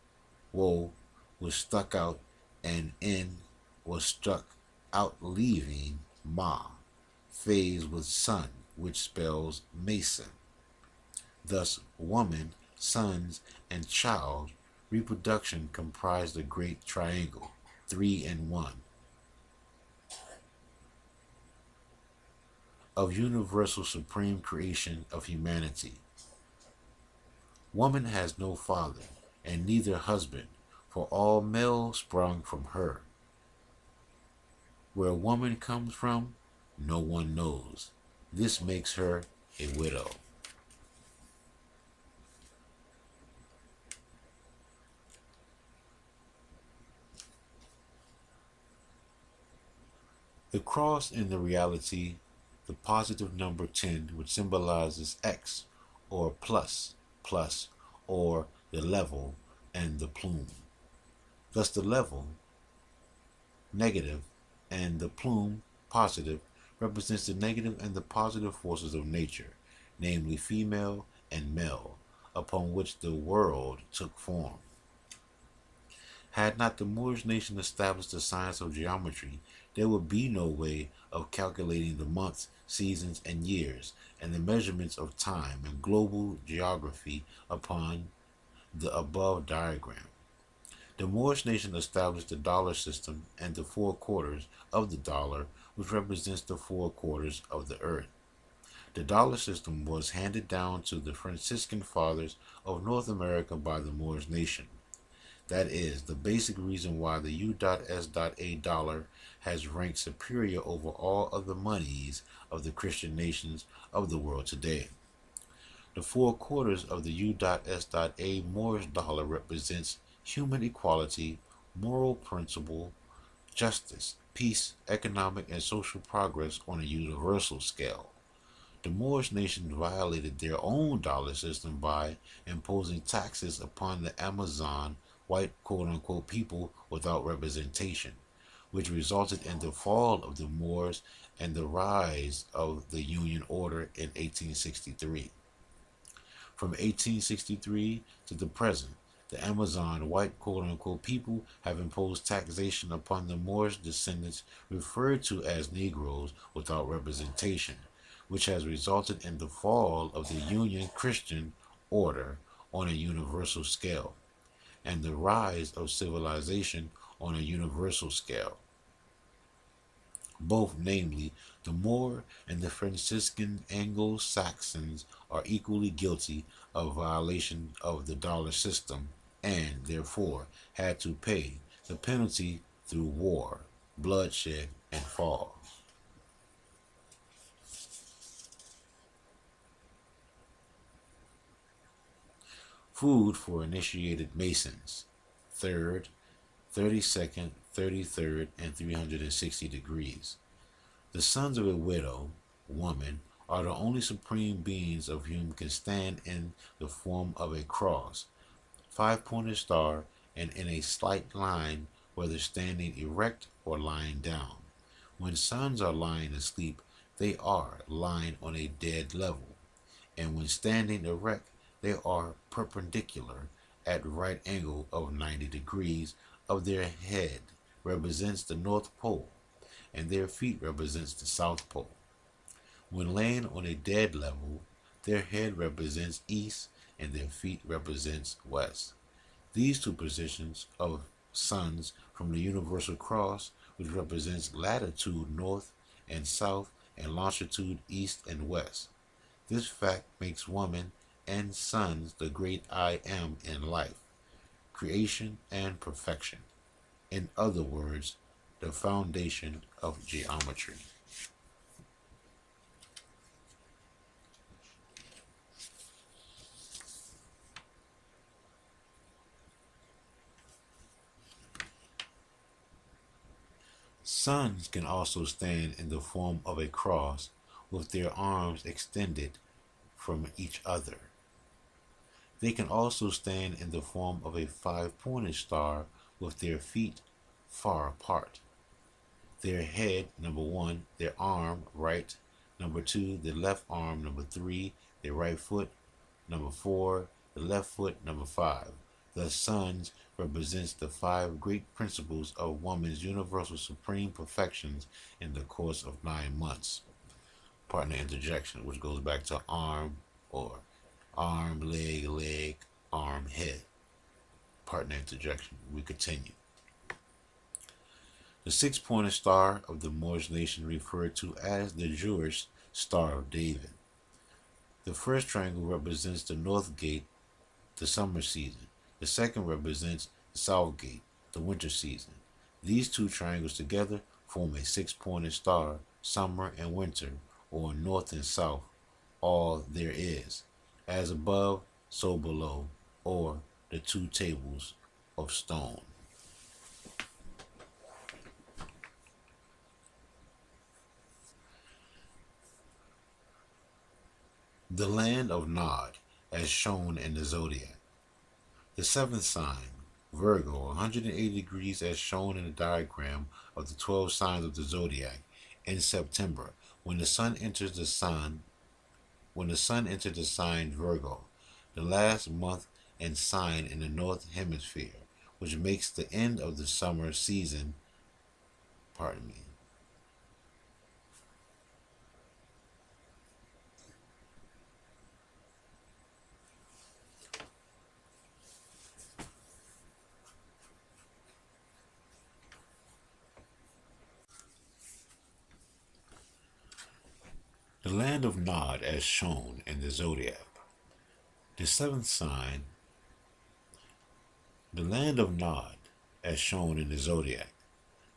Wo was stuck out and in was struck out, leaving ma. Phase with son, which spells mason. Thus, woman, sons, and child reproduction comprise the great triangle, 3 in 1, of universal supreme creation of humanity. Woman has no father, and neither husband, for all male sprung from her. Where woman comes from, no one knows. This makes her a widow. The cross in the reality, the positive number 10, which symbolizes X, or plus, or the level, and the plume. Thus the level, negative, and the plume, positive, represents the negative and the positive forces of nature, namely female and male, upon which the world took form. Had not the Moorish nation established the science of geometry, there would be no way of calculating the months, seasons, and years, and the measurements of time and global geography upon the above diagram. The Moorish nation established the dollar system and the 4 quarters of the dollar, which represents the 4 quarters of the earth. The dollar system was handed down to the Franciscan fathers of North America by the Moorish nation. That is the basic reason why the U.S.A dollar has ranked superior over all other monies of the Christian nations of the world today. The 4 quarters of the U.S.A Moorish dollar represents human equality, moral principle, justice, peace, economic, and social progress on a universal scale. The Moorish nation violated their own dollar system by imposing taxes upon the Amazon white quote-unquote people without representation, which resulted in the fall of the Moors and the rise of the Union Order in 1863. From 1863 to the present, the Amazon white quote-unquote people have imposed taxation upon the Moorish descendants referred to as Negroes without representation, which has resulted in the fall of the Union Christian Order on a universal scale, and the rise of civilization on a universal scale. Both, namely, the Moor and the Franciscan Anglo-Saxons, are equally guilty of violation of the dollar system and, therefore, had to pay the penalty through war, bloodshed, and fall. Food for initiated Masons. 3rd, 32nd, 33rd, and 360 degrees. The sons of a widow, woman, are the only supreme beings of whom can stand in the form of a cross, five-pointed star, and in a slight line, whether standing erect or lying down. When sons are lying asleep, they are lying on a dead level, and when standing erect, they are perpendicular at right angle of 90 degrees of their head represents the North Pole, and their feet represents the South Pole. When laying on a dead level, their head represents east and their feet represents west. These two positions of suns from the universal cross, which represents latitude north and south and longitude east and west. This fact makes woman and sons the great I am in life, creation and perfection. In other words, the foundation of geometry. Suns can also stand in the form of a cross with their arms extended from each other. They can also stand in the form of a five-pointed star with their feet far apart. Their head, number 1, their arm, right, number 2, their left arm, number 3, their right foot, number 4, the left foot, number 5. The suns represents the 5 great principles of woman's universal supreme perfections in the course of 9 months. Partner interjection, which goes back to arm or arm, leg, leg, arm, head. Partner interjection. We continue. The six-pointed star of the Moorish nation referred to as the Jewish Star of David. The first triangle represents the north gate, the summer season. The second represents the south gate, the winter season. These two triangles together form a six-pointed star, summer and winter, or north and south, all there is. As above, so below, or the two tables of stone. The land of Nod, as shown in the zodiac. The seventh sign, Virgo, 180 degrees as shown in the diagram of the 12 signs of the zodiac. In September, when the sun enters the sign Virgo, the last month and sign in the north hemisphere, which makes the end of the summer season. Pardon me. The land of Nod, as shown in the zodiac. The seventh sign, the land of Nod, as shown in the zodiac.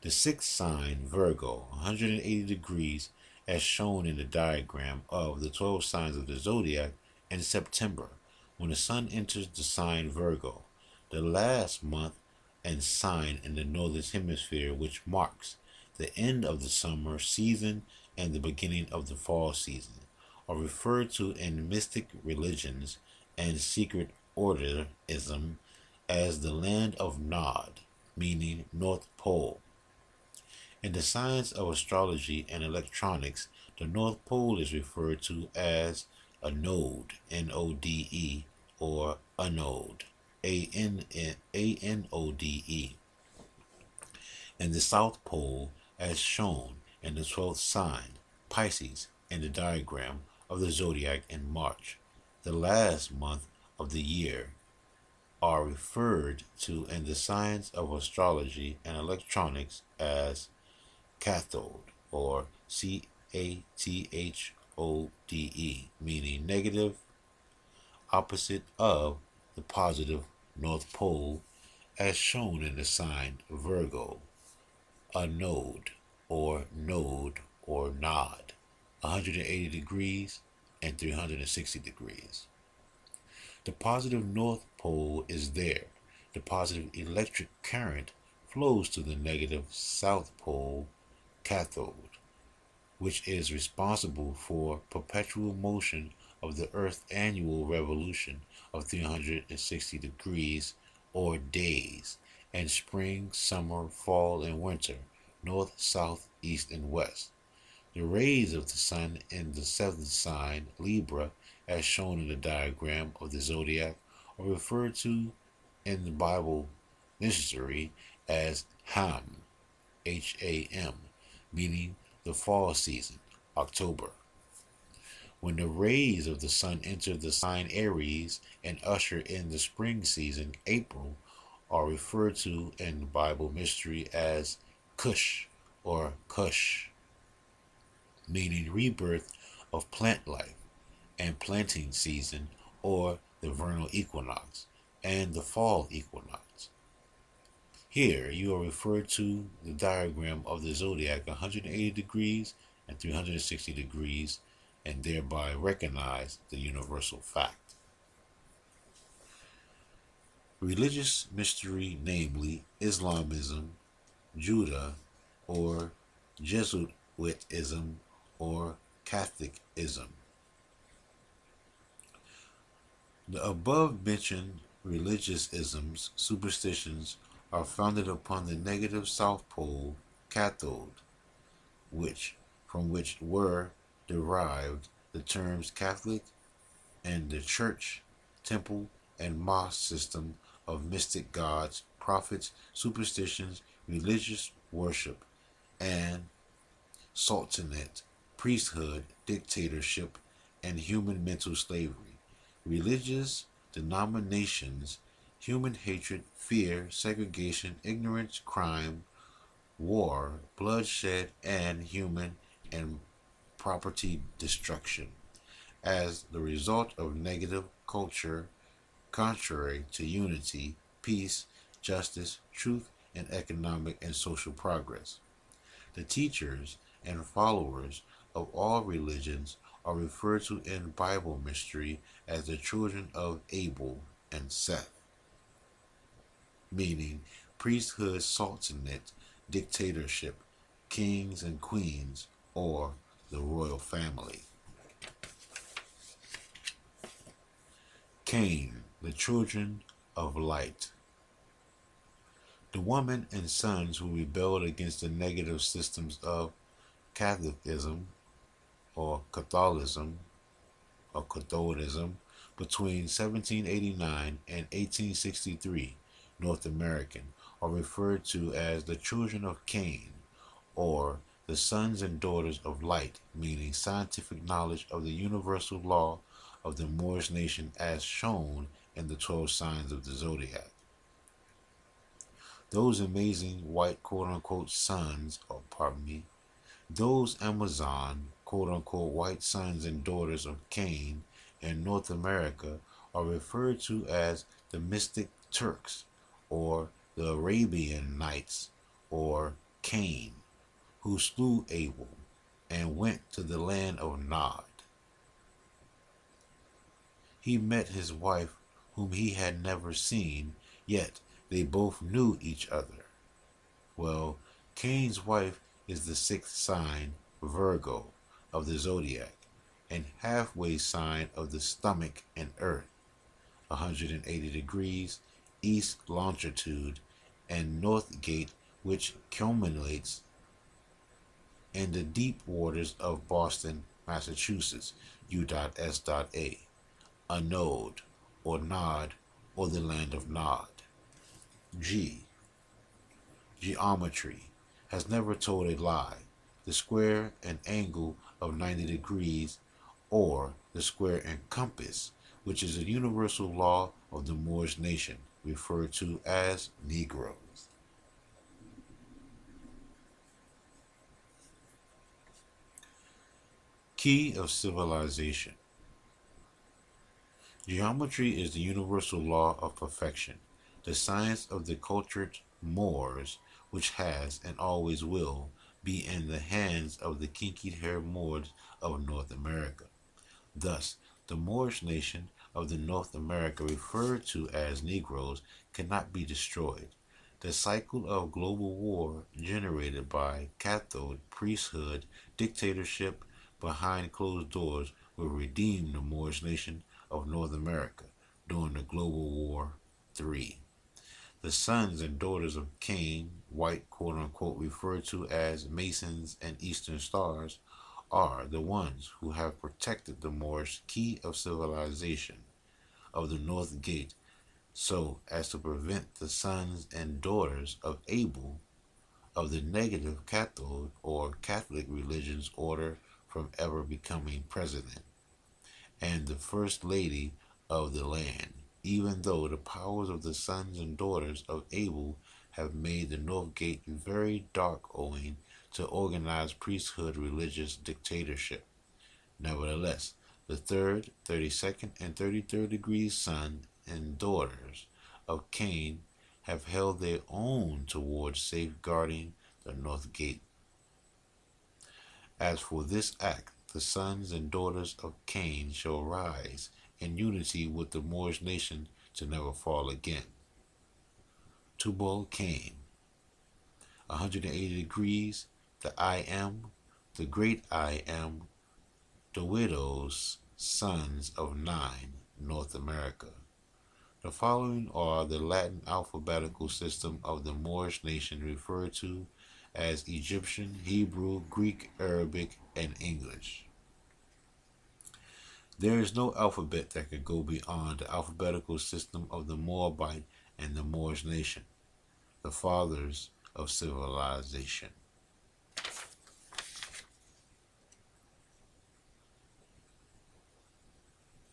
The sixth sign, Virgo, 180 degrees, as shown in the diagram of the 12 signs of the zodiac, in September, when the sun enters the sign Virgo, the last month and sign in the northern hemisphere, which marks the end of the summer season and the beginning of the fall season, are referred to in mystic religions and secret orderism as the land of Nod, meaning North Pole. In the science of astrology and electronics, the North Pole is referred to as a node, Node, or anode, Anode, and the South Pole as shown in the 12th sign, Pisces, in the diagram of the zodiac in March. The last month of the year are referred to in the science of astrology and electronics as cathode, or Cathode, meaning negative, opposite of the positive North Pole, as shown in the sign Virgo, a node or nod, 180 degrees and 360 degrees. The positive North Pole is there. The positive electric current flows to the negative South Pole cathode, which is responsible for perpetual motion of the Earth's annual revolution of 360 degrees or days, and spring, summer, fall, and winter, north, south, east, and west. The rays of the sun in the seventh sign, Libra, as shown in the diagram of the zodiac, are referred to in the Bible dictionary as Ham, Ham, meaning the fall season, October. When the rays of the sun enter the sign Aries and usher in the spring season, April, are referred to in the Bible mystery as Cush or Cush, meaning rebirth of plant life, and planting season, or the vernal equinox, and the fall equinox. Here you are referred to the diagram of the zodiac 180 degrees and 360 degrees, and thereby recognize the universal fact. Religious mystery, namely Islamism, Judah, or Jesuitism, or Catholicism. The above-mentioned religious isms, superstitions, are founded upon the negative South Pole cathode, from which were derived the terms Catholic and the church, temple, and mosque system of mystic gods, prophets, superstitions, religious worship, and sultanate, priesthood, dictatorship, and human mental slavery. Religious denominations, human hatred, fear, segregation, ignorance, crime, war, bloodshed, and human and property destruction as the result of negative culture contrary to unity, peace, justice, truth, and economic and social progress. The teachers and followers of all religions are referred to in Bible mystery as the children of Abel and Seth, meaning priesthood, sultanate, dictatorship, kings and queens, or the royal family. Cain, the children of light. The woman and sons who rebelled against the negative systems of Catholicism or Catholicism between 1789 and 1863, North American, are referred to as the children of Cain, or the sons and daughters of light, meaning scientific knowledge of the universal law of the Moorish nation as shown in the 12 signs of the zodiac. Those amazing white quote-unquote sons, those Amazon quote-unquote white sons and daughters of Cain in North America are referred to as the mystic Turks, or the Arabian Nights, or Cain, who slew Abel and went to the land of Nod. He met his wife whom he had never seen, yet they both knew each other. Well, Cain's wife is the sixth sign, Virgo, of the zodiac, and halfway sign of the stomach and earth, 180 degrees east longitude, and north gate, which culminates in the deep waters of Boston, Massachusetts, U.S.A, a node, or nod, or the land of Nod. G. Geometry has never told a lie. The square and angle of 90 degrees, or the square and compass, which is a universal law of the Moorish nation, referred to as Negroes. Key of civilization. Geometry is the universal law of perfection, the science of the cultured Moors, which has and always will be in the hands of the kinky-haired Moors of North America. Thus, the Moorish nation of the North America referred to as Negroes cannot be destroyed. The cycle of global war generated by cathode, priesthood, dictatorship behind closed doors will redeem the Moorish nation of North America during the Global War III. The sons and daughters of Cain, white quote-unquote referred to as Masons and Eastern Stars, are the ones who have protected the Moorish key of civilization of the North Gate so as to prevent the sons and daughters of Abel of the negative cathode or Catholic religion's order from ever becoming president and the first lady of the land, even though the powers of the sons and daughters of Abel have made the North Gate very dark owing to organized priesthood religious dictatorship. Nevertheless, the 3rd, 32nd, and 33rd degrees son and daughters of Cain have held their own towards safeguarding the North Gate. As for this act, the sons and daughters of Cain shall rise in unity with the Moorish nation to never fall again. Tubal Cain, 180 degrees, the I Am, the great I Am, the widows, sons of Nine, North America. The following are the Latin alphabetical system of the Moorish nation referred to as Egyptian, Hebrew, Greek, Arabic, and English. There is no alphabet that could go beyond the alphabetical system of the Moabite and the Moorish nation, the fathers of civilization.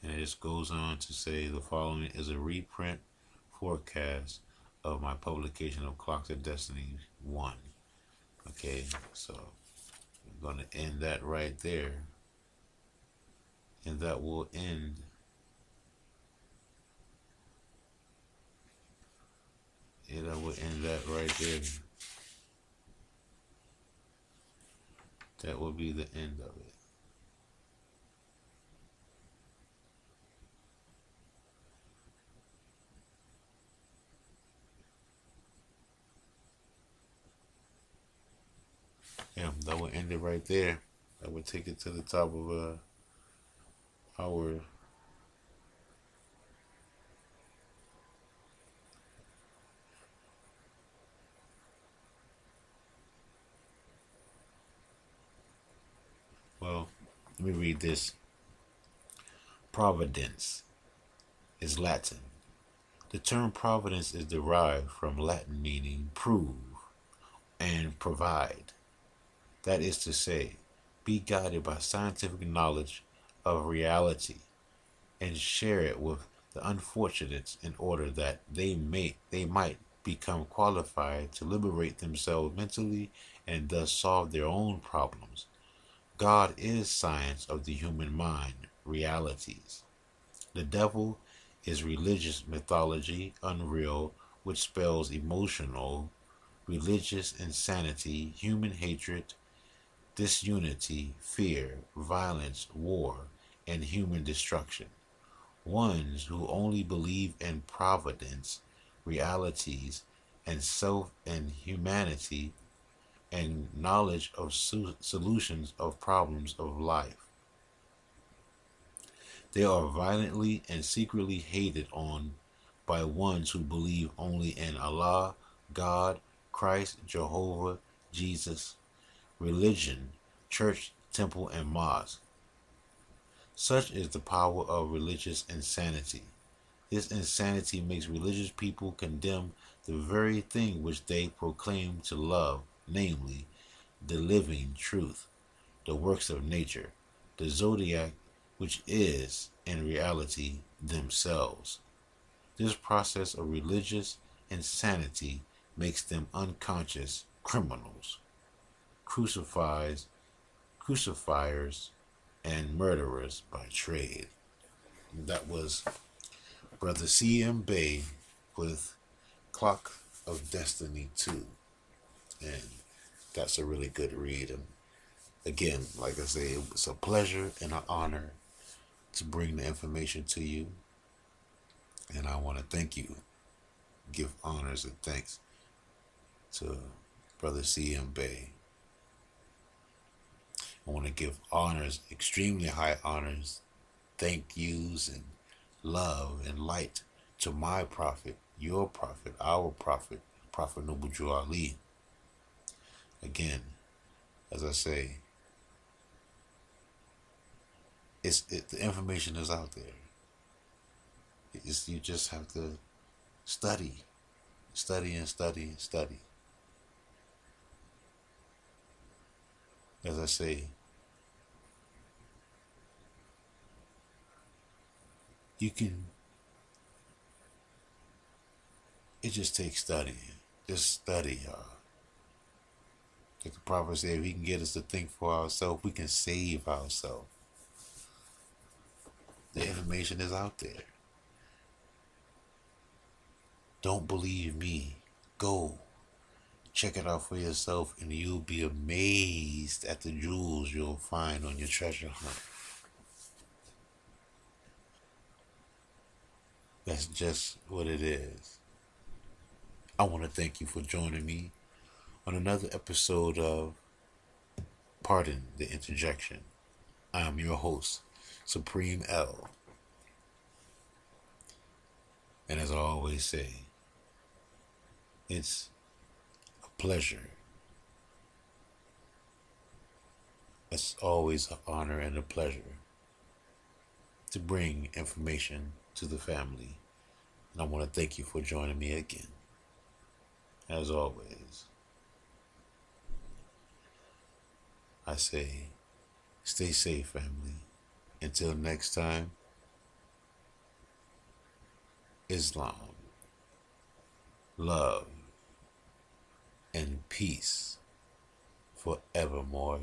And it just goes on to say the following is a reprint forecast of my publication of Clocks of Destiny 1. Okay, so I'm going to end that right there. And that will end that right there. That will be the end of it. Yeah, that will end it right there. That would take it to the top of our well, let me read this. Providence is Latin. The term providence is derived from Latin meaning prove and provide. That is to say, be guided by scientific knowledge of reality and share it with the unfortunates in order that they might become qualified to liberate themselves mentally and thus solve their own problems. God is science of the human mind, realities. The devil is religious mythology, unreal, which spells emotional, religious insanity, human hatred, disunity, fear, violence, war, and human destruction. Ones who only believe in providence, realities, and self and humanity and knowledge of solutions of problems of life. They are violently and secretly hated on by ones who believe only in Allah, God, Christ, Jehovah, Jesus, religion, church, temple, and mosque. Such is the power of religious insanity. This insanity makes religious people condemn the very thing which they proclaim to love, namely, the living truth, the works of nature, the zodiac, which is, in reality, themselves. This process of religious insanity makes them unconscious criminals, crucifiers, and murderers by trade. That was Brother C.M.Bey with Clock of Destiny 2. And that's a really good read. And again, like I say, it's a pleasure and an honor to bring the information to you. And I want to thank you. Give honors and thanks to Brother C.M.Bey. I want to give honors, extremely high honors, thank yous, and love and light to my prophet, your prophet, our prophet, Prophet Noble Drew Ali. Again, as I say, the information is out there. You just have to study and study and study. As I say, it just takes studying. Just study, y'all. Like the prophet said, if he can get us to think for ourselves, we can save ourselves. The information is out there. Don't believe me. Go. Check it out for yourself, and you'll be amazed at the jewels you'll find on your treasure hunt. That's just what it is. I want to thank you for joining me on another episode of Pardon the Interjection. I am your host, Supreme L. And as I always say, it's a pleasure. It's always an honor and a pleasure to bring information to the family. And I want to thank you for joining me again. As always, I say, stay safe, family. Until next time, Islam, love, and peace forevermore.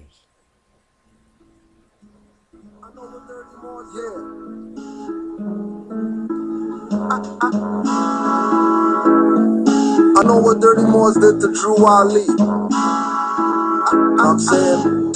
I know what 30 more, I know what Dirty Moors did to Drew Ali. I'm saying,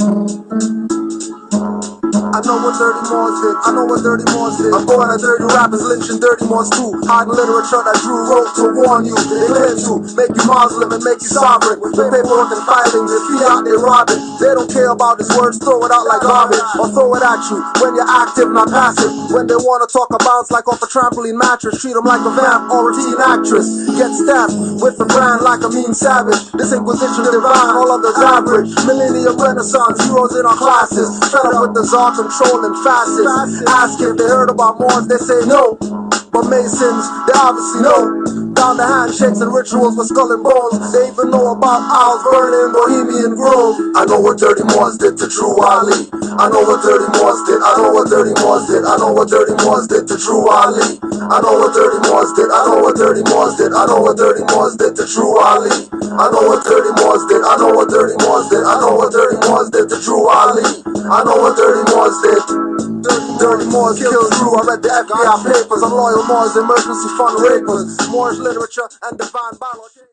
I know what Dirty Moors did. I know what Dirty Moors did. I'm going at dirty rappers, lynching Dirty Moors too. Hiding literature that Drew wrote to warn you. They claim to make you Muslim and make you sovereign. With paperwork and filings, they fiat, they robbing. They don't care about his words, throw it out like garbage, or throw it at you when you're active, not passive. When they wanna talk about like off a trampoline mattress, treat them like a vamp or a teen actress. Get stabbed with a brand like a mean savage. This Inquisition divine, all others average. Millennium Renaissance, heroes in our classes. Fed up with the czar controlling fascists. Ask if they heard about Moors, they say no. But Masons, they obviously know. Down the handshakes and rituals with skull and bones. They even know about owls burning Bohemian Grove. I know what Dirty Moors did to Drew Ali. I know what Dirty Moors did. I know what Dirty Moors did. I know what Dirty Moors did to Drew Ali. I know what Dirty Moors did. I know what Dirty Moors did. I know what Dirty Moors did to Drew Ali. I know what Dirty Moors did. I know what Dirty Moors did. I know what Dirty Moors did to Drew Ali. I know what Dirty Moors did. Dirty Moors killed Drew. I read the FBI papers on loyal Moors, emergency fund rapers, Moorish literature and divine biology.